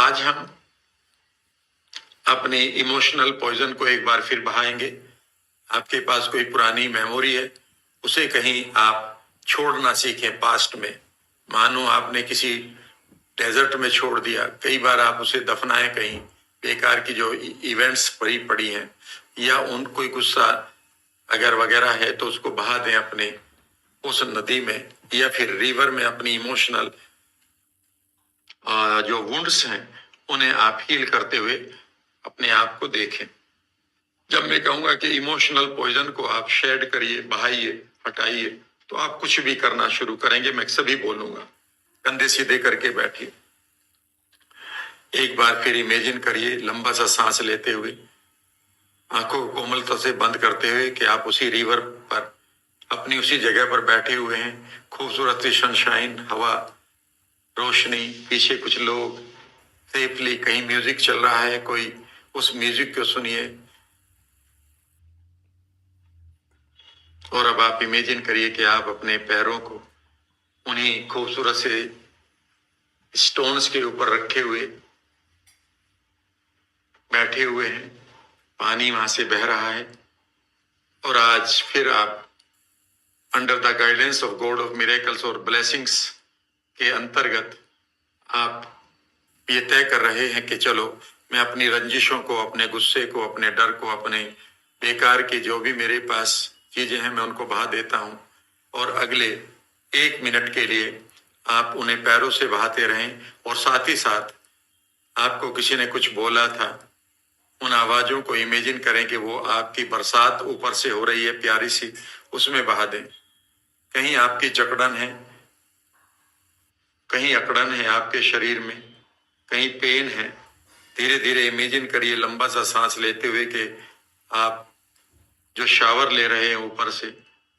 आज हम अपने इमोशनल पॉइजन को एक बार फिर बहाएंगे। आपके पास कोई पुरानी मेमोरी है, उसे कहीं आप छोड़ना सीखें पास्ट में। मानो आपने किसी डेजर्ट में छोड़ दिया, कई बार आप उसे दफनाएं कहीं बेकार की जो इवेंट्स पड़ी पड़ी हैं, या उन कोई गुस्सा अगर वगैरह है तो उसको बहा दें अपने उस नदी में या फिर रिवर में। अपनी इमोशनल जो वुंड्स हैं उन्हें आप हील करते हुए अपने आप को देखें। जब मैं कहूंगा कि इमोशनल पॉइजन को आप शेड करिए, बहाइए, हटाइए, तो आप कुछ भी करना शुरू करेंगे। मैं सभी बोलूंगा, कंधे सीधे करके बैठिए। एक बार फिर इमेजिन करिए, लंबा सा सांस लेते हुए, आंखों को कोमलता से बंद करते हुए, कि आप उसी रिवर पर, अपनी उसी जगह पर बैठे हुए हैं। खूबसूरत सी सनशाइन, हवा, रोशनी, पीछे कुछ लोग, सेफली कहीं म्यूजिक चल रहा है, कोई उस म्यूजिक को सुनिए। और अब आप इमेजिन करिए कि आप अपने पैरों को उन्हीं खूबसूरत से स्टोन्स के ऊपर रखे हुए बैठे हुए हैं। पानी वहां से बह रहा है और आज फिर आप under the guidance of God of miracles और ब्लेसिंग्स के अंतर्गत आप ये तय कर रहे हैं कि चलो, मैं अपनी रंजिशों को, अपने गुस्से को, अपने डर को, अपने बेकार की जो भी मेरे पास चीजें हैं, मैं उनको बहा देता हूं। और अगले 1 मिनट के लिए आप उन्हें पैरों से बहाते रहें। और साथ ही साथ आपको किसी ने कुछ बोला था, उन आवाजों को इमेजिन करें कि वो आपकी बरसात ऊपर से हो रही है प्यारी सी, उसमें बहा दें। कहीं आपकी जकड़न है, कहीं अकड़न है आपके शरीर में, कहीं पेन है। धीरे धीरे इमेजिन करिए, लंबा सा सांस लेते हुए, कि आप जो शावर ले रहे हैं ऊपर से,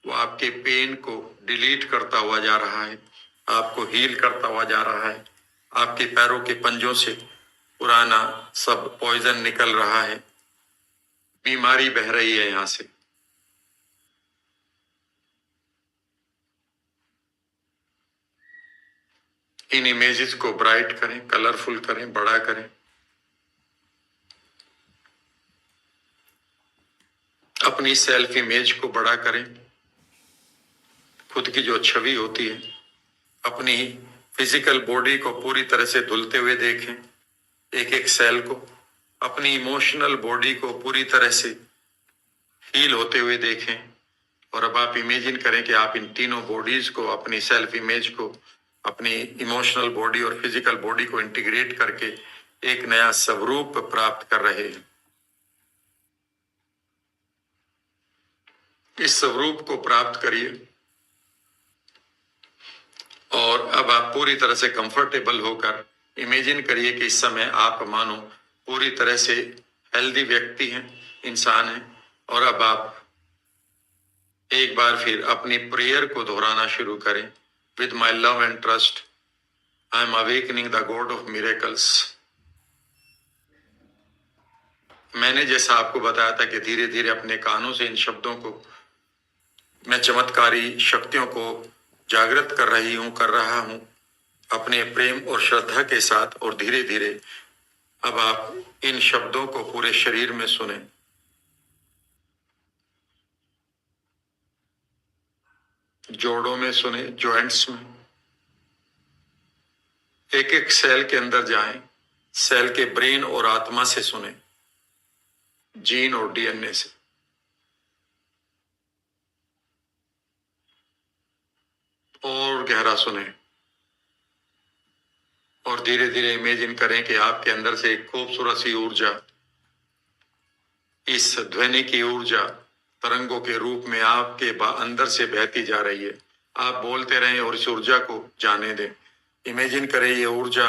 वो आपके पेन को डिलीट करता हुआ जा रहा है, आपको हील करता हुआ जा रहा है। आपके पैरों के पंजों से पुराना सब पॉइजन निकल रहा है, बीमारी बह रही है यहां से। इन इमेजेस को ब्राइट करें, कलरफुल करें, बड़ा करें। अपनी सेल्फ इमेज को बड़ा करें। खुद की जो छवि होती है, अपनी फिजिकल बॉडी को पूरी तरह से धुलते हुए देखें, एक एक सेल को। अपनी इमोशनल बॉडी को पूरी तरह से हील होते हुए देखें। और अब आप इमेजिन करें कि आप इन तीनों बॉडीज को, अपनी सेल्फ इमेज को, अपनी इमोशनल बॉडी और फिजिकल बॉडी को इंटीग्रेट करके एक नया स्वरूप प्राप्त कर रहे हैं। इस स्वरूप को प्राप्त करिए और अब आप पूरी तरह से कंफर्टेबल होकर इमेजिन करिए कि इस समय आप मानो पूरी तरह से हेल्दी व्यक्ति हैं, इंसान हैं। और अब आप एक बार फिर अपनी प्रेयर को दोहराना शुरू करें। With my love and trust, I am awakening the god of miracles. मैंने जैसा आपको बताया था कि धीरे धीरे अपने कानों से इन शब्दों को, मैं चमत्कारी शक्तियों को जागृत कर रहा हूं अपने प्रेम और श्रद्धा के साथ। और धीरे धीरे अब आप इन शब्दों को पूरे शरीर में सुने। जोड़ों में सुने, जॉइंट्स में, एक एक सेल के अंदर जाएं, सेल के ब्रेन और आत्मा से सुने, जीन और डीएनए से। और गहरा सुने और धीरे धीरे इमेजिन करें कि आपके अंदर से एक खूबसूरत सी ऊर्जा, इस ध्वनि की ऊर्जा तरंगों के रूप में आपके अंदर से बहती जा रही है। आप बोलते रहें और इस ऊर्जा को जाने दें। इमेजिन करें ये ऊर्जा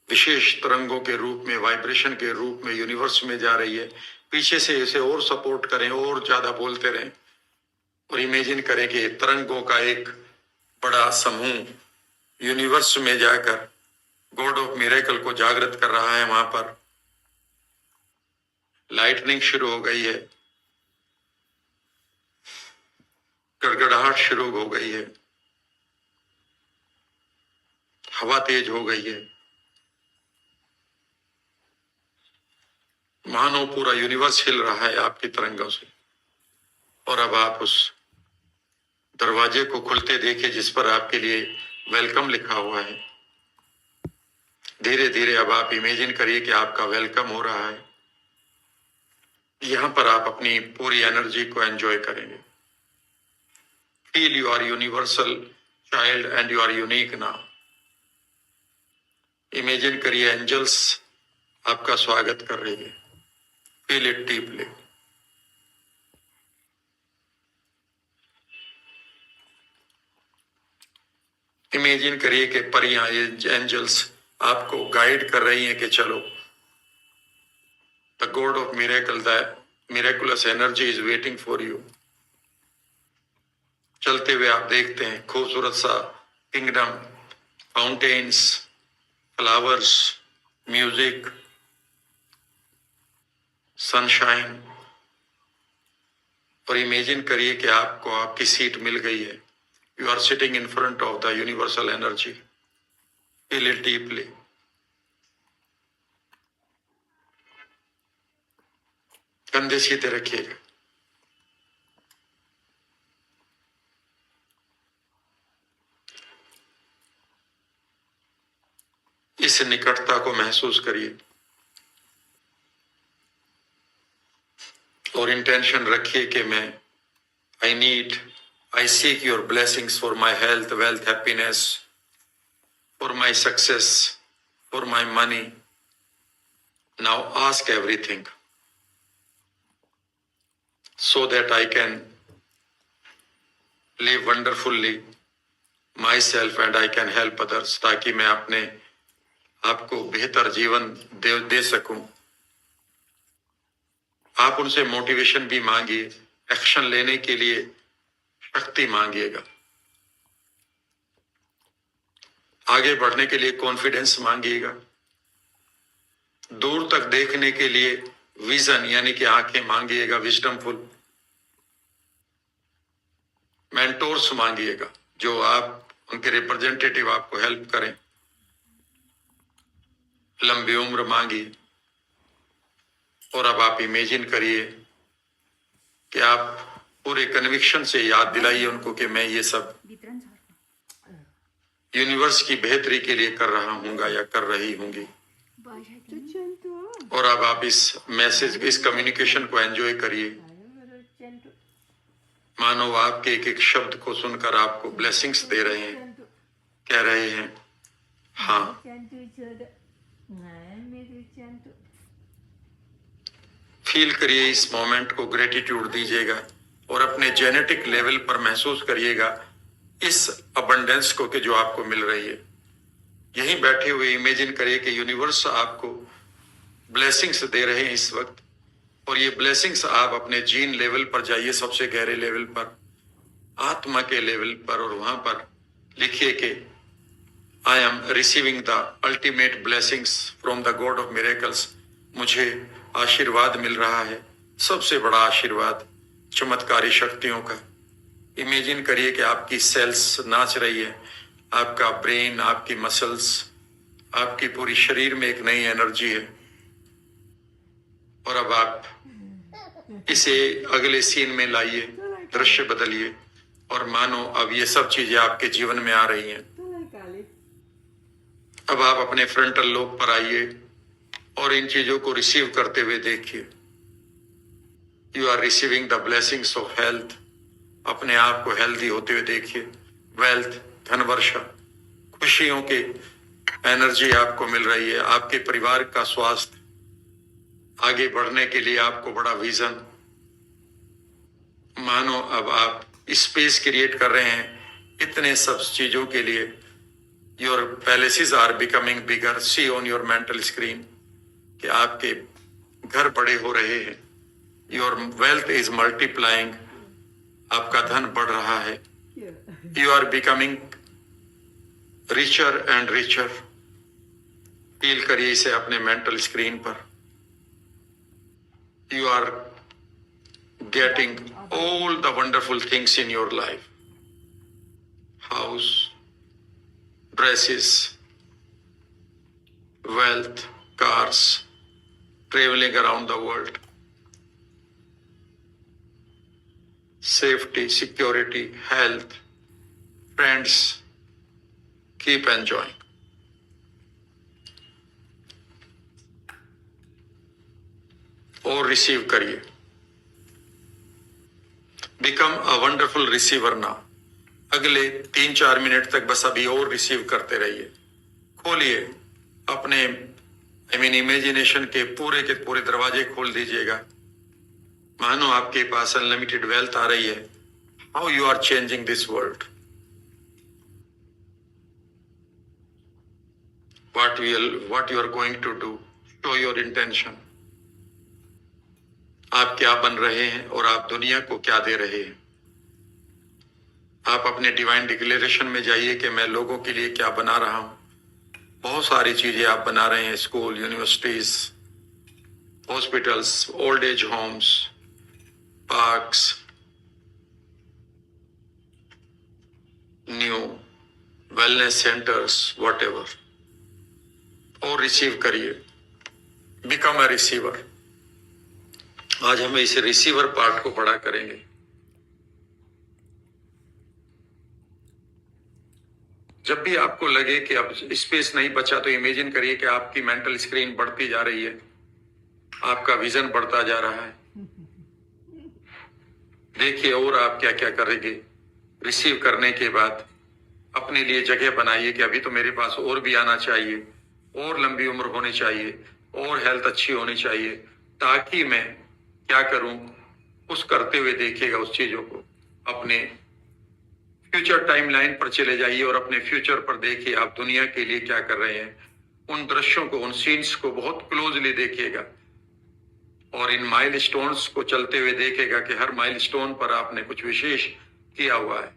विशेष तरंगों के रूप में, वाइब्रेशन के रूप में यूनिवर्स में जा रही है। पीछे से इसे और सपोर्ट करें, और ज्यादा बोलते रहें और इमेजिन करें कि तरंगों का एक बड़ा समूह यूनिवर्स में जाकर गॉड ऑफ मिरेकल को जागृत कर रहा है। वहां पर लाइटनिंग शुरू हो गई है, गड़गड़ाहट शुरू हो गई है, हवा तेज हो गई है, मानो पूरा यूनिवर्स हिल रहा है आपकी तरंगों से। और अब आप उस दरवाजे को खुलते देखिए जिस पर आपके लिए वेलकम लिखा हुआ है। धीरे धीरे अब आप इमेजिन करिए कि आपका वेलकम हो रहा है। यहां पर आप अपनी पूरी एनर्जी को एंजॉय करेंगे। Feel you are universal child and you are unique now. Imagine करिए एंजल्स आपका स्वागत कर रही है। Feel it deeply. इमेजिन करिए कि परियां एंजल्स आपको गाइड कर रही हैं कि चलो, the god of miracle, the miraculous energy is waiting for you. चलते हुए आप देखते हैं खूबसूरत सा kingdom, fountains, flowers, music, sunshine. और इमेजिन करिए कि आपको आपकी सीट मिल गई है। You are sitting in front of the universal energy. Feel it deeply. कंधे सीधे रखिएगा। इस निकटता को महसूस करिए और इंटेंशन रखिए कि मैं I seek your blessings for my health, wealth, happiness, for my success, for my money. Now ask everything so that I can live wonderfully myself and I can help others, ताकि मैं अपने आपको बेहतर जीवन दे सकूं। आप उनसे मोटिवेशन भी मांगिए, एक्शन लेने के लिए शक्ति मांगिएगा, आगे बढ़ने के लिए कॉन्फिडेंस मांगिएगा, दूर तक देखने के लिए विजन यानी कि आंखें मांगिएगा, विजडमफुल मेंटोर्स मांगिएगा जो आप उनके रिप्रेजेंटेटिव आपको हेल्प करें, लंबी उम्र मांगिए। और अब आप इमेजिन करिए कि आप पूरे कन्विक्शन से याद दिलाइए उनको कि मैं ये सब यूनिवर्स की बेहतरी के लिए कर रहा हूंगा या कर रही होंगी। और अब आप इस मैसेज, इस कम्युनिकेशन को एंजॉय करिए। मानो आपके एक एक शब्द को सुनकर आपको ब्लेसिंग्स दे रहे हैं, कह रहे हैं हाँ। फील करिए इस मोमेंट को, ग्रेटिट्यूड दीजिएगा और अपने जेनेटिक लेवल पर महसूस करिएगा इस अबंडेंस को कि जो आपको मिल रही है। यहीं बैठे हुए इमेजिन करिए कि यूनिवर्स आपको ब्लेसिंग्स दे रहे हैं इस वक्त, और ये ब्लेसिंग्स आप अपने जीन लेवल पर जाइए, सबसे गहरे लेवल पर, आत्मा के लेवल पर, और वहां पर लिखिए कि I am receiving the ultimate blessings from the god of miracles. मुझे आशीर्वाद मिल रहा है, सबसे बड़ा आशीर्वाद चमत्कारी शक्तियों का। इमेजिन करिए कि आपकी सेल्स नाच रही है, आपका ब्रेन, आपकी मसल्स, आपकी पूरी शरीर में एक नई एनर्जी है। और अब आप इसे अगले सीन में लाइए, दृश्य बदलिए और मानो अब ये सब चीजें आपके जीवन में आ रही हैं। अब आप अपने फ्रंटल लोब पर आइए और इन चीजों को रिसीव करते हुए देखिए। You are receiving the blessings of health. अपने आप को हेल्दी होते हुए देखिए। वेल्थ, धन वर्षा, खुशियों की एनर्जी आपको मिल रही है। आपके परिवार का स्वास्थ्य, आगे बढ़ने के लिए आपको बड़ा विजन। मानो अब आप स्पेस क्रिएट कर रहे हैं इतने सब चीजों के लिए। Your palaces are becoming bigger. See on your mental screen कि आपके घर बड़े हो रहे हैं। Your wealth is multiplying. आपका धन बढ़ रहा है। You are becoming richer and richer. Feel करिए इसे अपने मेंटल स्क्रीन पर। You are getting all the wonderful things in your life. House, dresses, wealth, cars, traveling around the world. Safety, security, health, friends, keep enjoying. और receive करिए. Become a wonderful receiver now. अगले 3-4 minute तक बस अभी और receive करते रहिए. खोलिए अपने इमेजिनेशन के पूरे दरवाजे खोल दीजिएगा. मानो आपके पास अनलिमिटेड वेल्थ आ रही है. How you are changing this world. what you are going to do. Show your intention. आप क्या बन रहे हैं और आप दुनिया को क्या दे रहे हैं. आप अपने डिवाइन डिक्लेरेशन में जाइए कि मैं लोगों के लिए क्या बना रहा हूं. बहुत सारी चीजें आप बना रहे हैं. School, universities, hospitals, old age homes, parks, new wellness centres, whatever. और रिसीव करिए. Become a receiver. आज हम इस रिसीवर पार्ट को पढ़ा करेंगे. जब भी आपको लगे कि अब स्पेस नहीं बचा तो इमेजिन करिए कि आपकी मेंटल स्क्रीन बढ़ती जा रही है. आपका विजन बढ़ता जा रहा है. देखिए और आप क्या क्या करेंगे. रिसीव करने के बाद अपने लिए जगह बनाइए कि अभी तो मेरे पास और भी आना चाहिए, और लंबी उम्र होनी चाहिए, और हेल्थ अच्छी होनी चाहिए, ताकि मैं क्या करूं. उस करते हुए देखिएगा उस चीजों को. अपने फ्यूचर टाइमलाइन पर चले जाइए और अपने फ्यूचर पर देखिए आप दुनिया के लिए क्या कर रहे हैं. उन दृश्यों को, उन सीन्स को बहुत क्लोजली देखिएगा और इन माइलस्टोन्स को चलते हुए देखिएगा कि हर माइलस्टोन पर आपने कुछ विशेष किया हुआ है.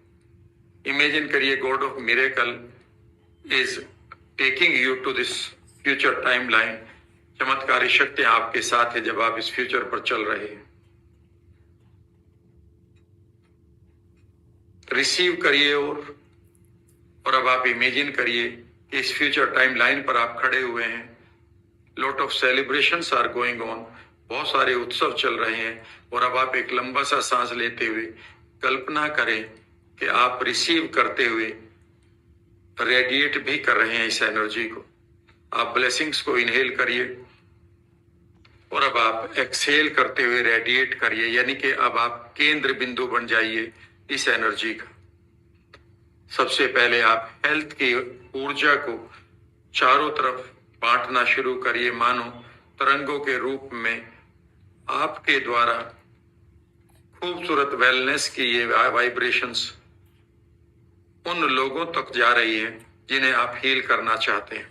इमेजिन करिए god of miracle is taking you to this future timeline. चमत्कारी शक्तियां आपके साथ है जब आप इस फ्यूचर पर चल रहे हैं. रिसीव करिए और अब आप इमेजिन करिए कि इस फ्यूचर टाइम लाइन पर आप खड़े हुए हैं. Lot of celebrations are going on. बहुत सारे उत्सव चल रहे हैं. और अब आप एक लंबा सा सांस लेते हुए कल्पना करें कि आप रिसीव करते हुए रेडिएट भी कर रहे हैं इस एनर्जी को. आप ब्लेसिंग्स को इनहेल करिए और अब आप एक्सहेल करते हुए रेडिएट करिए. यानी कि अब आप केंद्र बिंदु बन जाइए इस एनर्जी का. सबसे पहले आप हेल्थ की ऊर्जा को चारों तरफ बांटना शुरू करिए. मानो तरंगों के रूप में आपके द्वारा खूबसूरत वेलनेस की ये वाइब्रेशंस उन लोगों तक जा रही है जिन्हें आप हील करना चाहते हैं.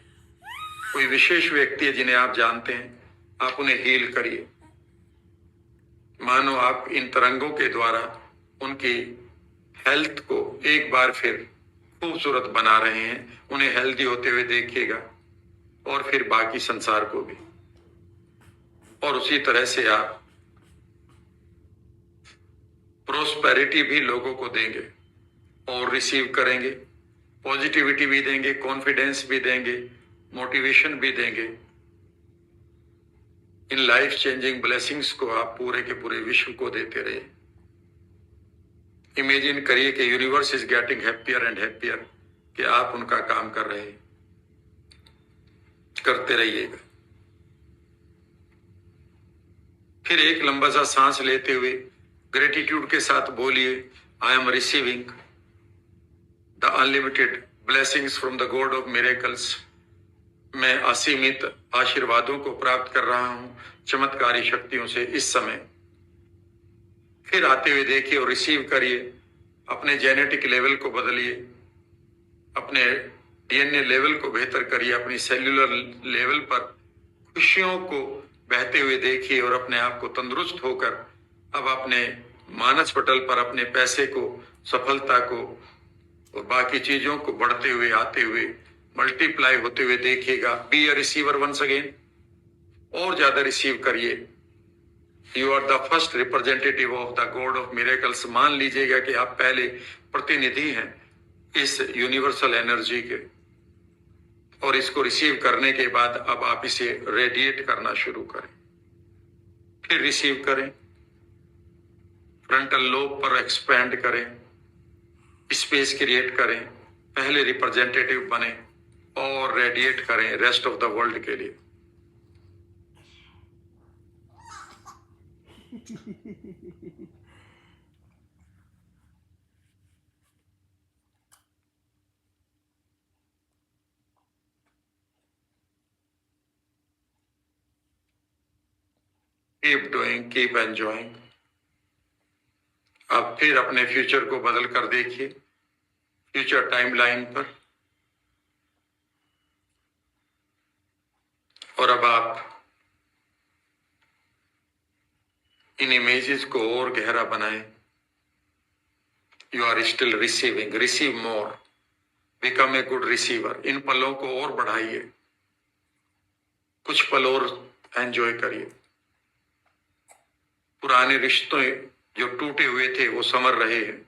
कोई विशेष व्यक्ति है जिन्हें आप जानते हैं, आप उन्हें हील करिए. मानो आप इन तरंगों के द्वारा उनकी हेल्थ को एक बार फिर खूबसूरत बना रहे हैं. उन्हें हेल्दी होते हुए देखिएगा और फिर बाकी संसार को भी. और उसी तरह से आप प्रोस्पेरिटी भी लोगों को देंगे और रिसीव करेंगे. पॉजिटिविटी भी देंगे, कॉन्फिडेंस भी देंगे, मोटिवेशन भी देंगे. इन लाइफ चेंजिंग ब्लेसिंग्स को आप पूरे के पूरे विश्व को देते रहे. इमेजिन करिए कि universe is getting happier and happier कि आप उनका काम कर रहे हैं. करते रहिएगा. फिर एक लंबा सा सांस लेते हुए ग्रेटिट्यूड के साथ बोलिए, I am receiving the unlimited blessings from the god of miracles. मैं असीमित आशीर्वादों को प्राप्त कर रहा हूं चमत्कारी शक्तियों से इस समय. फिर आते हुए देखिए और रिसीव करिए. अपने जेनेटिक लेवल को बदलिए, अपने डीएनए लेवल को बेहतर करिए, अपनी सेल्यूलर लेवल पर खुशियों को बहते हुए देखिए और अपने आप को तंदुरुस्त होकर अब अपने मानस पटल पर अपने पैसे को, सफलता को और बाकी चीजों को बढ़ते हुए आते हुए मल्टीप्लाई होते हुए देखिएगा. Be a receiver once again. और ज्यादा रिसीव करिए. You are the first representative of the god of miracles. मान लीजिएगा कि आप पहले प्रतिनिधि हैं इस यूनिवर्सल एनर्जी के. और इसको रिसीव करने के बाद अब आप इसे रेडिएट करना शुरू करें. फिर रिसीव करें, फ्रंटल लोब पर एक्सपैंड करें, स्पेस क्रिएट करें, पहले रिप्रेजेंटेटिव बने और रेडिएट करें रेस्ट ऑफ द वर्ल्ड के लिए। Keep doing, keep enjoying. अब फिर अपने फ्यूचर को बदल कर देखिए, फ्यूचर टाइमलाइन पर, और अब आप इन इमेजेस को और गहरा बनाएं। You are still receiving, receive more, become a good receiver. इन पलों को और बढ़ाइए, कुछ पल और एंजॉय करिए। पुराने रिश्तों जो टूटे हुए थे वो समर रहे हैं,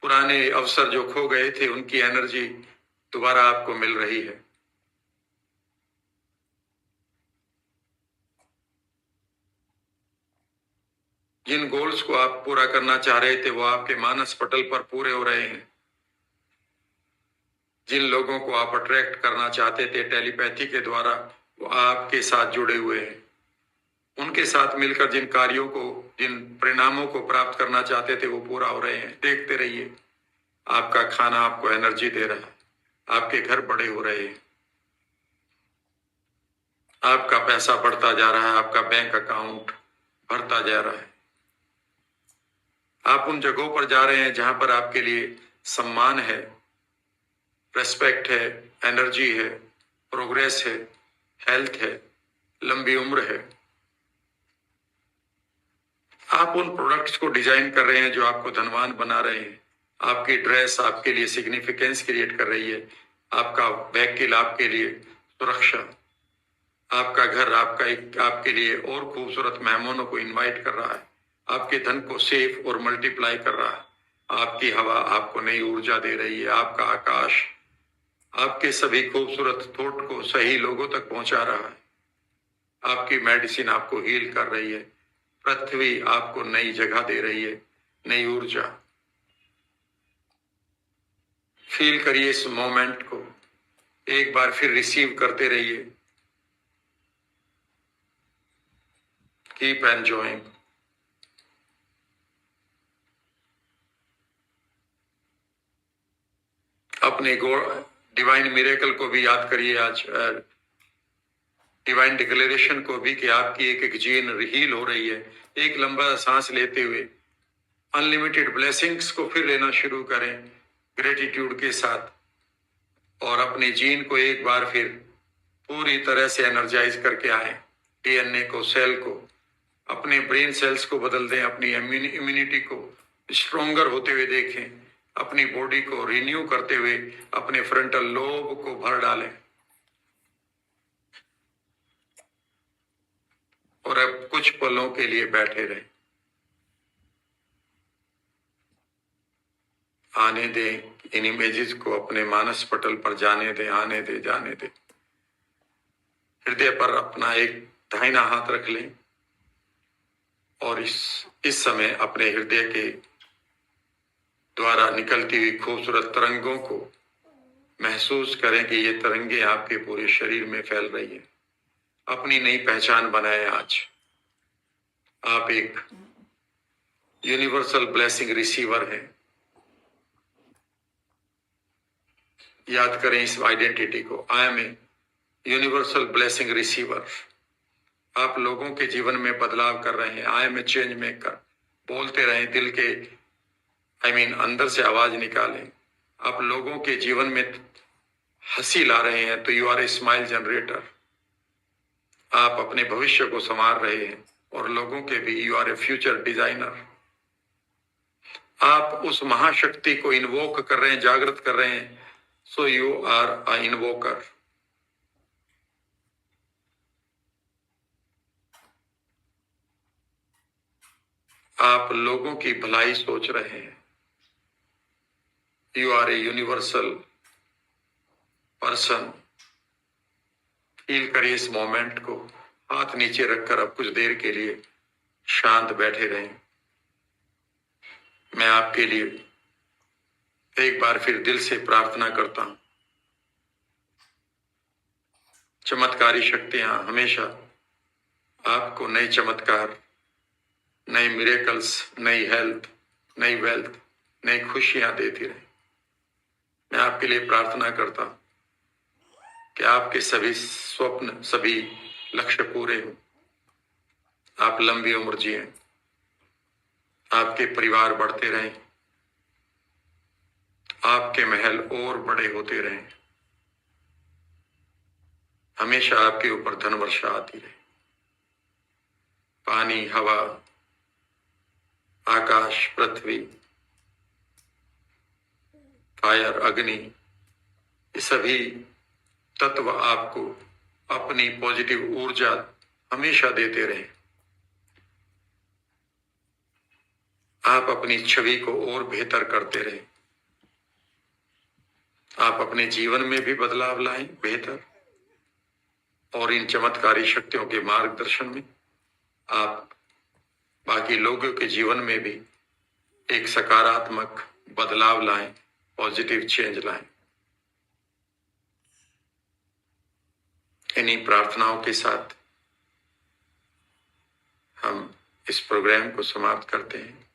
पुराने अवसर जो खो गए थे उनकी एनर्जी दोबारा आपको मिल रही है। जिन गोल्स को आप पूरा करना चाह रहे थे वो आपके मानस पटल पर पूरे हो रहे हैं। जिन लोगों को आप अट्रैक्ट करना चाहते थे टेलीपैथी के द्वारा, वो आपके साथ जुड़े हुए हैं। उनके साथ मिलकर जिन कार्यों को, जिन परिणामों को प्राप्त करना चाहते थे वो पूरा हो रहे हैं। देखते रहिए, आपका खाना आपको एनर्जी दे रहा है, आपके घर बड़े हो रहे हैं, आपका पैसा बढ़ता जा रहा है, आपका बैंक अकाउंट भरता जा रहा है। आप उन जगहों पर जा रहे हैं जहां पर आपके लिए सम्मान है, रेस्पेक्ट है, एनर्जी है, प्रोग्रेस है, हेल्थ है, लंबी उम्र है। आप उन प्रोडक्ट्स को डिजाइन कर रहे हैं जो आपको धनवान बना रहे हैं। आपकी ड्रेस आपके लिए सिग्निफिकेंस क्रिएट कर रही है, आपका व्हीकल आपके लिए सुरक्षा, आपका घर आपके लिए और खूबसूरत मेहमानों को इनवाइट कर रहा है, आपके धन को सेफ और मल्टीप्लाई कर रहा है। आपकी हवा आपको नई ऊर्जा दे रही है, आपका आकाश आपके सभी खूबसूरत थॉट को सही लोगों तक पहुंचा रहा है, आपकी मेडिसिन आपको हील कर रही है, पृथ्वी आपको नई जगह दे रही है, नई ऊर्जा। फील करिए इस मोमेंट को, एक बार फिर रिसीव करते रहिए। Keep enjoying. अपने डिवाइन मिरेकल को भी याद करिए आज, डिवाइन डिक्लेरेशन को भी, कि आपकी एक एक जीन हील हो रही है। एक लंबा सांस लेते हुए अनलिमिटेड ब्लेसिंग्स को फिर लेना शुरू करें ग्रेटिट्यूड के साथ, और अपने जीन को एक बार फिर पूरी तरह से एनर्जाइज करके आए। डीएनए को, सेल को, अपने ब्रेन सेल्स को बदल दें, अपनी इम्यूनिटी को स्ट्रोंगर होते हुए देखें, अपनी बॉडी को रिन्यू करते हुए अपने फ्रंटल लोब को भर डालें। और अब कुछ पलों के लिए बैठे रहें, आने दें इन इमेजेस को, अपने मानस पटल पर जाने दें, आने दें, जाने दें। हृदय पर अपना एक दाहिना हाथ रख लें और इस समय अपने हृदय के द्वारा निकलती हुई खूबसूरत तरंगों को महसूस करें कि ये तरंगे आपके पूरे शरीर में फैल रही है। अपनी नई पहचान बनाएं। आज आप एक यूनिवर्सल ब्लेसिंग रिसीवर हैं। याद करें इस आइडेंटिटी को, I am a universal blessing receiver. आप लोगों के जीवन में बदलाव कर रहे हैं। I am a change maker. बोलते रहें, दिल के अंदर से आवाज निकालें। आप लोगों के जीवन में हंसी ला रहे हैं तो you are a smile generator. आप अपने भविष्य को संवार रहे हैं और लोगों के भी, you are a future designer. आप उस महाशक्ति को इन्वोक कर रहे हैं, जागृत कर रहे हैं, सो यू आर अ इन्वोकर। आप लोगों की भलाई सोच रहे हैं। You are a universal person. Feel करिए इस मोमेंट को, हाथ नीचे रखकर अब कुछ देर के लिए शांत बैठे रहें। मैं आपके लिए एक बार फिर दिल से प्रार्थना करता हूं। चमत्कारी शक्तियां हमेशा आपको नए चमत्कार, नए मिरेकल्स, नई हेल्थ, नई वेल्थ, नई खुशियां देती रहे। मैं आपके लिए प्रार्थना करता हूं कि आपके सभी स्वप्न, सभी लक्ष्य पूरे हों। आप लंबी उम्र जिए, आपके परिवार बढ़ते रहें, आपके महल और बड़े होते रहें, हमेशा आपके ऊपर धन वर्षा आती रहे। पानी, हवा, आकाश, पृथ्वी, फायर, अग्नि, ये सभी तत्व आपको अपनी पॉजिटिव ऊर्जा हमेशा देते रहे। आप अपनी छवि को और बेहतर करते रहे। आप अपने जीवन में भी बदलाव लाएं, बेहतर, और इन चमत्कारी शक्तियों के मार्गदर्शन में आप बाकी लोगों के जीवन में भी एक सकारात्मक बदलाव लाएं, पॉजिटिव चेंज लाएं। इन्हीं प्रार्थनाओं के साथ हम इस प्रोग्राम को समाप्त करते हैं।